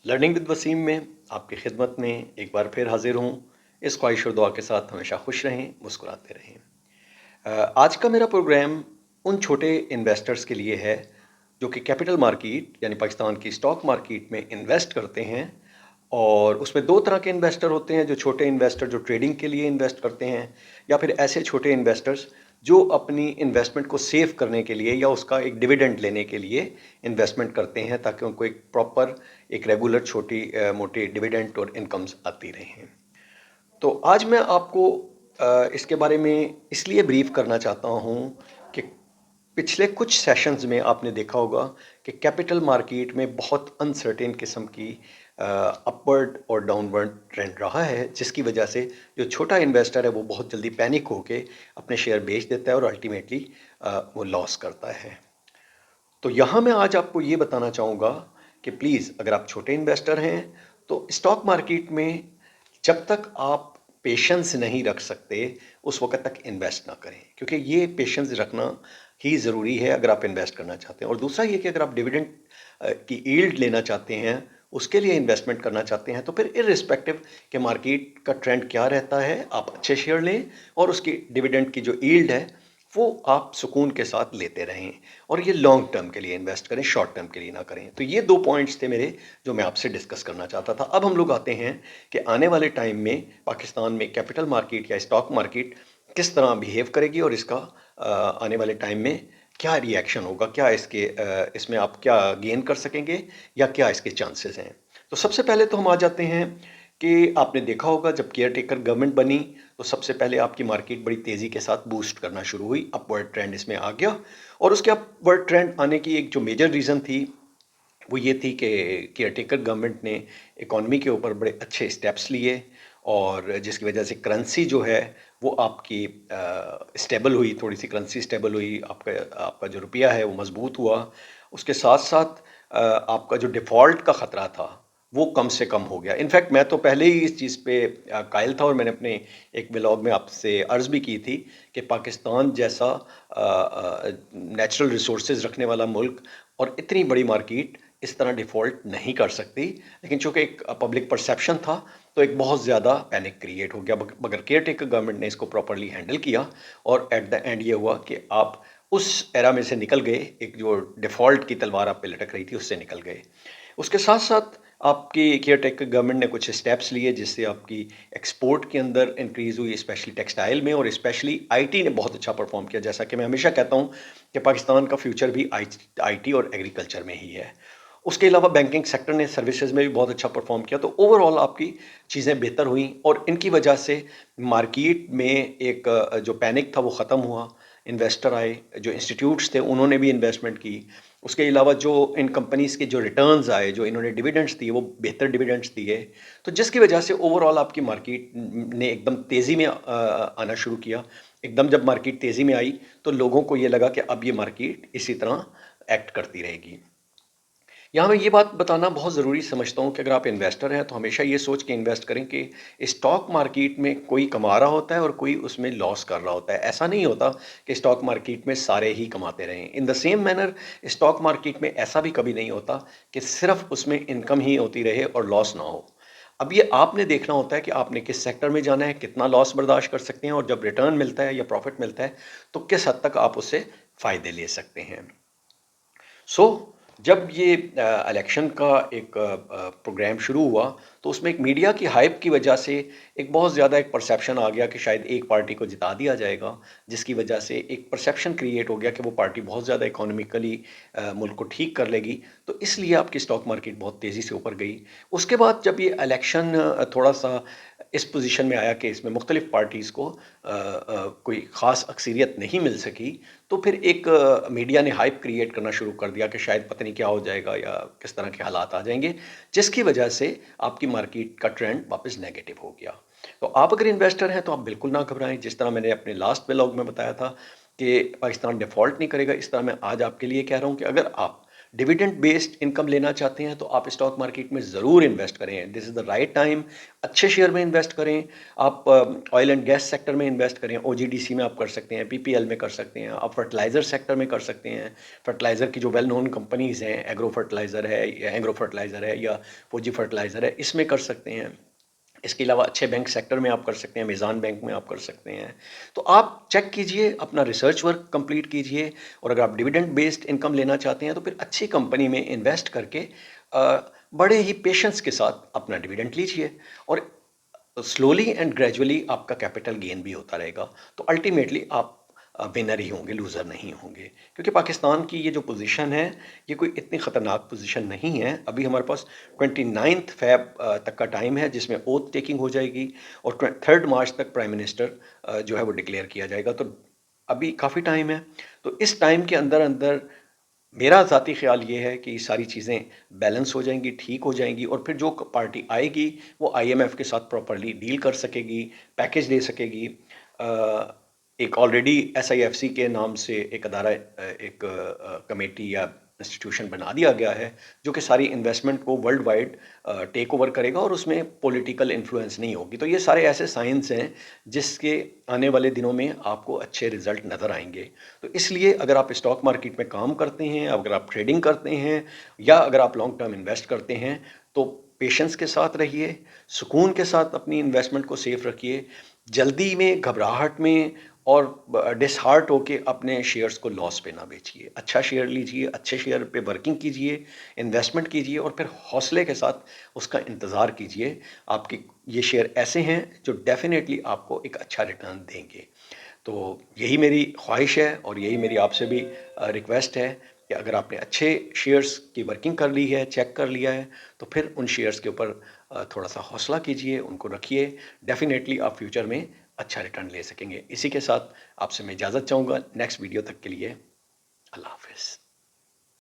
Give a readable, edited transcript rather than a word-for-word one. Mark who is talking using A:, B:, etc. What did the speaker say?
A: Learning with Wasim में आपकी खिदमत में एक बार फिर हाजिर हूँ। इस ख्वाहिश और दुआ के साथ हमेशा खुश रहें, मुस्कुराते रहें। आज का मेरा प्रोग्राम उन छोटे इन्वेस्टर्स के लिए है जो कि कैपिटल मार्केट यानी पाकिस्तान की स्टॉक मार्केट में इन्वेस्ट करते हैं। और उसमें दो तरह के इन्वेस्टर होते हैं, जो छोटे इन्वेस्टर जो ट्रेडिंग के लिए इन्वेस्ट करते हैं, या फिर ऐसे छोटे इन्वेस्टर्स जो अपनी इन्वेस्टमेंट को सेव करने के लिए या उसका एक डिविडेंड लेने के लिए इन्वेस्टमेंट करते हैं, ताकि उनको एक प्रॉपर एक रेगुलर छोटी मोटी डिविडेंड और इनकम्स आती रहें। तो आज मैं आपको इसके बारे में इसलिए ब्रीफ करना चाहता हूँ कि पिछले कुछ सेशंस में आपने देखा होगा कि कैपिटल मार्केट में बहुत अनसर्टेन किस्म की अपवर्ड और डाउनवर्ड ट्रेंड रहा है, जिसकी वजह से जो छोटा इन्वेस्टर है वो बहुत जल्दी पैनिक होके अपने शेयर बेच देता है और अल्टीमेटली वो लॉस करता है। तो यहाँ मैं आज आपको ये बताना चाहूँगा कि प्लीज़ अगर आप छोटे इन्वेस्टर हैं तो स्टॉक मार्केट में जब तक आप पेशेंस नहीं रख सकते उस वक्त तक इन्वेस्ट ना करें, क्योंकि ये पेशेंस रखना ही ज़रूरी है अगर आप इन्वेस्ट करना चाहते हैं। और दूसरा ये कि अगर आप डिविडेंड की यील्ड लेना चाहते हैं, उसके लिए इन्वेस्टमेंट करना चाहते हैं, तो फिर इर्रिस्पेक्टिव कि मार्केट का ट्रेंड क्या रहता है, आप अच्छे शेयर लें और उसकी डिविडेंड की जो यील्ड है वो आप सुकून के साथ लेते रहें। और ये लॉन्ग टर्म के लिए इन्वेस्ट करें, शॉर्ट टर्म के लिए ना करें। तो ये दो पॉइंट्स थे मेरे जो मैं आपसे डिस्कस करना चाहता था। अब हम लोग आते हैं कि आने वाले टाइम में पाकिस्तान में कैपिटल मार्केट या स्टॉक मार्केट किस तरह बिहेव करेगी और इसका आने वाले टाइम में क्या रिएक्शन होगा, क्या इसमें आप क्या गेन कर सकेंगे या क्या इसके चांसेस हैं। तो सबसे पहले तो हम आ जाते हैं कि आपने देखा होगा जब केयर टेकर गवर्नमेंट बनी तो सबसे पहले आपकी मार्केट बड़ी तेज़ी के साथ बूस्ट करना शुरू हुई, अपवर्ड ट्रेंड इसमें आ गया। और उसके अपवर्ड ट्रेंड आने की एक जो मेजर रीज़न थी वो ये थी कि केयर टेकर गवर्नमेंट ने इकॉनमी के ऊपर बड़े अच्छे स्टेप्स लिए, और जिसकी वजह से करेंसी जो है वो आपकी स्टेबल हुई, थोड़ी सी करेंसी स्टेबल हुई, आपका आपका जो रुपया है वो मजबूत हुआ। उसके साथ साथ आपका जो डिफ़ॉल्ट का ख़तरा था वो कम से कम हो गया। इनफैक्ट मैं तो पहले ही इस चीज़ पे कायल था और मैंने अपने एक व्लॉग में आपसे अर्ज़ भी की थी कि पाकिस्तान जैसा नेचुरल रिसोर्सेज रखने वाला मुल्क और इतनी बड़ी मार्केट इस तरह डिफ़ॉल्ट नहीं कर सकती। लेकिन चूंकि एक पब्लिक परसेप्शन था तो एक बहुत ज़्यादा पैनिक क्रिएट हो गया, मगर केयर टेकर गवर्नमेंट ने इसको प्रॉपरली हैंडल किया और एट द एंड ये हुआ कि आप उस एरा में से निकल गए, एक जो डिफ़ॉल्ट की तलवार आप पे लटक रही थी उससे निकल गए। उसके साथ साथ आपकी केयर टेकर गवर्नमेंट ने कुछ स्टेप्स लिए जिससे आपकी एक्सपोर्ट के अंदर इंक्रीज़ हुई, स्पेशली टेक्सटाइल में, और स्पेशली आईटी ने बहुत अच्छा परफॉर्म किया। जैसा कि मैं हमेशा कहता हूँ कि पाकिस्तान का फ्यूचर भी आईटी और एग्रीकल्चर में ही है। उसके अलावा बैंकिंग सेक्टर ने सर्विसेज में भी बहुत अच्छा परफॉर्म किया। तो ओवरऑल आपकी चीज़ें बेहतर हुई और इनकी वजह से मार्केट में एक जो पैनिक था वो ख़त्म हुआ। इन्वेस्टर आए, जो इंस्टीट्यूट्स थे उन्होंने भी इन्वेस्टमेंट की। उसके अलावा जो इन कंपनीज़ के जो रिटर्न्स आए, जो इन्होंने डिविडेंड्स दिए, वो बेहतर डिविडेंड्स दिए। तो जिसकी वजह से ओवरऑल आपकी मार्केट ने एकदम तेज़ी में आना शुरू किया। एकदम जब मार्केट तेज़ी में आई तो लोगों को ये लगा कि अब ये मार्केट इसी तरह एक्ट करती रहेगी। यहाँ मैं ये बात बताना बहुत ज़रूरी समझता हूँ कि अगर आप इन्वेस्टर हैं तो हमेशा ये सोच के इन्वेस्ट करें कि स्टॉक मार्केट में कोई कमा रहा होता है और कोई उसमें लॉस कर रहा होता है। ऐसा नहीं होता कि स्टॉक मार्केट में सारे ही कमाते रहें। In the same manner stock market में ऐसा भी कभी नहीं होता कि सिर्फ उसमें इनकम ही होती रहे और लॉस ना हो। अब ये आपने देखना होता है कि आपने किस सेक्टर में जाना है, कितना लॉस बर्दाश्त कर सकते हैं, और जब रिटर्न मिलता है या प्रॉफिट मिलता है तो किस हद तक आप उससे फ़ायदे ले सकते हैं। सो जब ये इलेक्शन का एक प्रोग्राम शुरू हुआ तो उसमें एक मीडिया की हाइप की वजह से एक बहुत ज़्यादा एक परसेप्शन आ गया कि शायद एक पार्टी को जिता दिया जाएगा, जिसकी वजह से एक परसेप्शन क्रिएट हो गया कि वो पार्टी बहुत ज़्यादा इकोनॉमिकली मुल्क को ठीक कर लेगी। तो इसलिए आपकी स्टॉक मार्केट बहुत तेज़ी से ऊपर गई। उसके बाद जब ये इलेक्शन थोड़ा सा इस पोजीशन में आया कि इसमें मुख्तलिफ पार्टीज़ को कोई ख़ास अक्सरियत नहीं मिल सकी, तो फिर एक मीडिया ने हाइप क्रिएट करना शुरू कर दिया कि शायद पता नहीं क्या हो जाएगा या किस तरह के हालात आ जाएंगे, जिसकी वजह से आपकी मार्केट का ट्रेंड वापस नेगेटिव हो गया। तो आप अगर इन्वेस्टर हैं तो आप बिल्कुल ना घबराएं। जिस तरह मैंने अपने लास्ट व्लॉग में बताया था कि पाकिस्तान डिफ़ॉल्ट नहीं करेगा, इस तरह मैं आज आपके लिए कह रहा हूँ कि अगर आप डिविडेंड बेस्ड इनकम लेना चाहते हैं तो आप स्टॉक मार्केट में ज़रूर इन्वेस्ट करें। This is the right time. अच्छे शेयर में इन्वेस्ट करें। आप ऑयल एंड गैस सेक्टर में इन्वेस्ट करें। ओजीडीसी में आप कर सकते हैं, पीपीएल में कर सकते हैं, आप फर्टिलाइज़र सेक्टर में कर सकते हैं। फर्टिलाइज़र की जो वेल नोन कंपनीज़ हैं, एग्रो फर्टिलाइज़र है या एग्रो फर्टिलाइज़र है या फौजी फर्टिलाइज़र है, इसमें कर सकते हैं। इसके अलावा अच्छे बैंक सेक्टर में आप कर सकते हैं, अमेज़न बैंक में आप कर सकते हैं। तो आप चेक कीजिए, अपना रिसर्च वर्क कंप्लीट कीजिए और अगर आप डिविडेंड बेस्ड इनकम लेना चाहते हैं तो फिर अच्छी कंपनी में इन्वेस्ट करके बड़े ही पेशेंस के साथ अपना डिविडेंड लीजिए और स्लोली एंड ग्रेजुअली आपका कैपिटल गेन भी होता रहेगा। तो अल्टीमेटली आप विनर ही होंगे, लूज़र नहीं होंगे। क्योंकि पाकिस्तान की ये जो पोजीशन है, ये कोई इतनी ख़तरनाक पोजीशन नहीं है। अभी हमारे पास 29 फ़ेब तक का टाइम है जिसमें ओथ टेकिंग हो जाएगी और 3 मार्च तक प्राइम मिनिस्टर जो है वो डिक्लेयर किया जाएगा। तो अभी काफ़ी टाइम है। तो इस टाइम के अंदर मेरा ज़ाती ख़्याल ये है कि सारी चीज़ें बैलेंस हो जाएँगी, ठीक हो जाएँगी और फिर जो पार्टी आएगी वो आईएमएफ के साथ प्रॉपर्ली डील कर सकेगी, पैकेज दे सकेगी। एक ऑलरेडी एसआईएफसी के नाम से एक अदारा कमेटी या इंस्टीट्यूशन बना दिया गया है जो कि सारी इन्वेस्टमेंट को वर्ल्ड वाइड टेक ओवर करेगा और उसमें पॉलिटिकल इन्फ्लुएंस नहीं होगी। तो ये सारे ऐसे साइंस हैं जिसके आने वाले दिनों में आपको अच्छे रिजल्ट नज़र आएंगे। तो इसलिए अगर आप स्टॉक मार्केट में काम करते हैं, अगर आप ट्रेडिंग करते हैं या अगर आप लॉन्ग टर्म इन्वेस्ट करते हैं तो पेशेंस के साथ रहिए, सुकून के साथ अपनी इन्वेस्टमेंट को सेफ रखिए। जल्दी में, घबराहट में और डिसहार्ट होके अपने शेयर्स को लॉस पे ना बेचिए। अच्छा शेयर लीजिए, अच्छे शेयर पे वर्किंग कीजिए, इन्वेस्टमेंट ख्वाहिश और फिर हौसले के साथ उसका इंतज़ार कीजिए। आपके ये शेयर ऐसे हैं जो डेफ़िनेटली आपको एक अच्छा रिटर्न देंगे। तो यही मेरी ख्वाहिश है और यही मेरी आपसे भी रिक्वेस्ट है कि अगर आपने अच्छे शेयर्स की वर्किंग कर ली है, चेक कर लिया है, तो फिर उन शेयर्स के ऊपर थोड़ा-सा हौसला कीजिए, उनको रखिए। डेफ़िनेटली आप फ्यूचर में अच्छा रिटर्न ले सकेंगे। इसी के साथ आपसे मैं इजाज़त चाहूँगा। नेक्स्ट वीडियो तक के लिए अल्लाह हाफ़िज़।